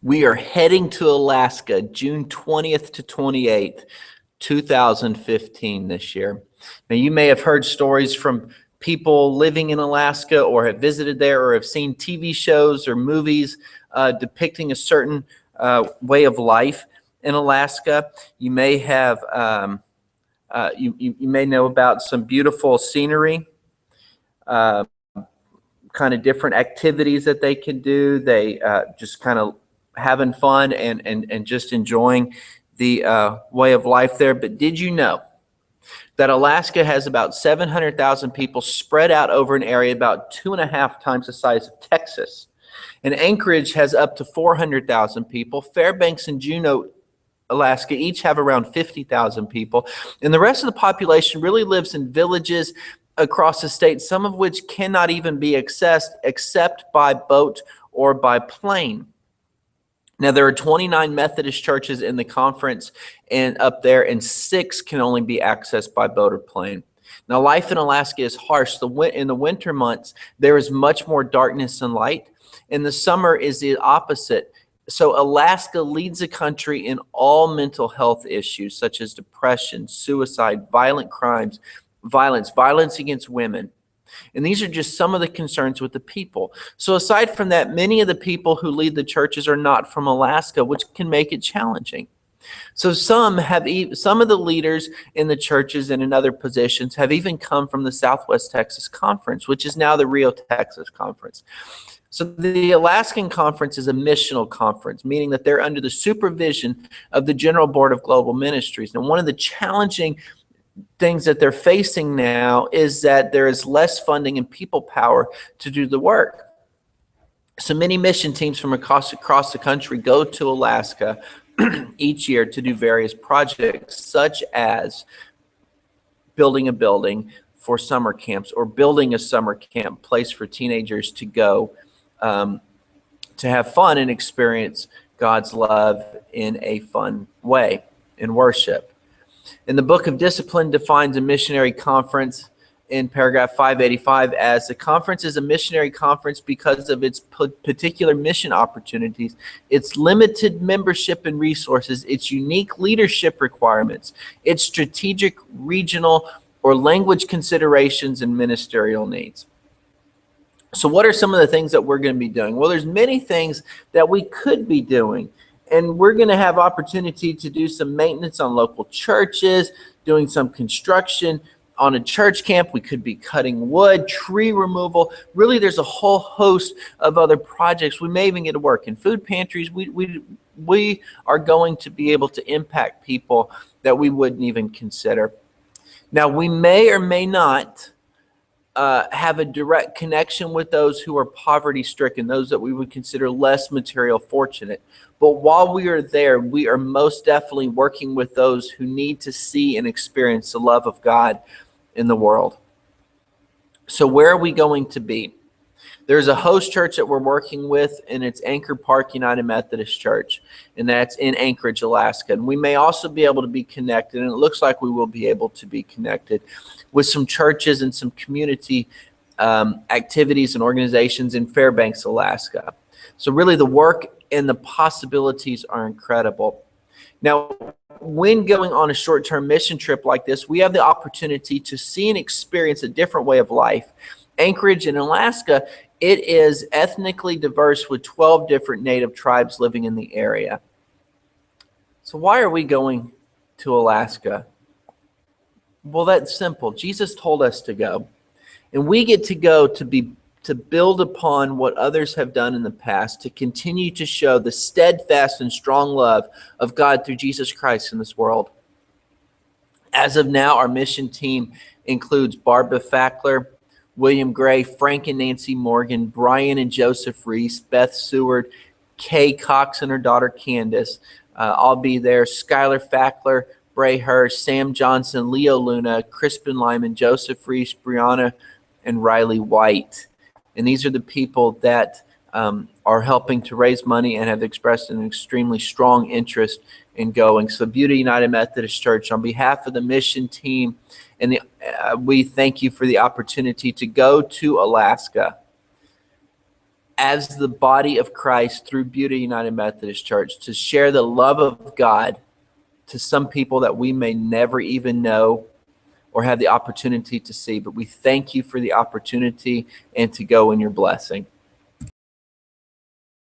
We are heading to Alaska June 20th to 28th, 2015 this year. Now, you may have heard stories from people living in Alaska or have visited there or have seen TV shows or movies depicting a certain way of life in Alaska. You may have you may know about some beautiful scenery, kind of different activities that they can do. They just kind of having fun and just enjoying the way of life there. But did you know that Alaska has about 700,000 people spread out over an area about 2.5 times the size of Texas? And Anchorage has up to 400,000 people. Fairbanks and Juneau, Alaska, each have around 50,000 people. And the rest of the population really lives in villages across the state, some of which cannot even be accessed except by boat or by plane. Now, there are 29 Methodist churches in the conference and up there, and 6 can only be accessed by boat or plane. Now, life in Alaska is harsh. In the winter months, there is much more darkness and light. In the summer is the opposite. So Alaska leads the country in all mental health issues, such as depression, suicide, violent crimes, violence against women. And these are just some of the concerns with the people. So aside from that, many of the people who lead the churches are not from Alaska, which can make it challenging. So some of the leaders in the churches and in other positions have even come from the Southwest Texas Conference, which is now the Rio, Texas Conference. So the Alaskan Conference is a missional conference, meaning that they're under the supervision of the General Board of Global Ministries. And one of the challenging things that they're facing now is that there is less funding and people power to do the work. So many mission teams from across the country go to Alaska each year to do various projects, such as building a building for summer camps or building a summer camp place for teenagers to go to have fun and experience God's love in a fun way in worship. And the Book of Discipline defines a missionary conference in paragraph 585 as the conference is a missionary conference because of its particular mission opportunities, its limited membership and resources, its unique leadership requirements, its strategic, regional, or language considerations and ministerial needs. So what are some of the things that we're going to be doing? Well, there's many things that we could be doing. And we're going to have opportunity to do some maintenance on local churches, doing some construction on a church camp. We could be cutting wood, tree removal. Really, there's a whole host of other projects. We may even get to work in food pantries. We are going to be able to impact people that we wouldn't even consider. Now, we may or may not have a direct connection with those who are poverty-stricken, those that we would consider less material fortunate. But while we are there, we are most definitely working with those who need to see and experience the love of God in the world. So where are we going to be? There's a host church that we're working with, and it's Anchor Park United Methodist Church, and that's in Anchorage, Alaska. And we may also be able to be connected, and it looks like we will be able to be connected with some churches and some community activities and organizations in Fairbanks, Alaska. So really the work and the possibilities are incredible. Now, when going on a short-term mission trip like this, we have the opportunity to see and experience a different way of life. Anchorage in Alaska, it is ethnically diverse with 12 different native tribes living in the area. So why are we going to Alaska? Well, that's simple. Jesus told us to go. And we get to go to build upon what others have done in the past, to continue to show the steadfast and strong love of God through Jesus Christ in this world. As of now, our mission team includes Barbara Fackler, William Gray, Frank and Nancy Morgan, Brian and Joseph Reese, Beth Seward, Kay Cox and her daughter Candace. I'll be there. Skylar Fackler, Bray Hirsch, Sam Johnson, Leo Luna, Crispin Lyman, Joseph Reese, Brianna, and Riley White. And these are the people that are helping to raise money and have expressed an extremely strong interest in going. So Buda United Methodist Church, on behalf of the mission team, and we thank you for the opportunity to go to Alaska. as the body of Christ through Buda United Methodist Church to share the love of God to some people that we may never even know or have the opportunity to see. But we thank you for the opportunity and to go in your blessing.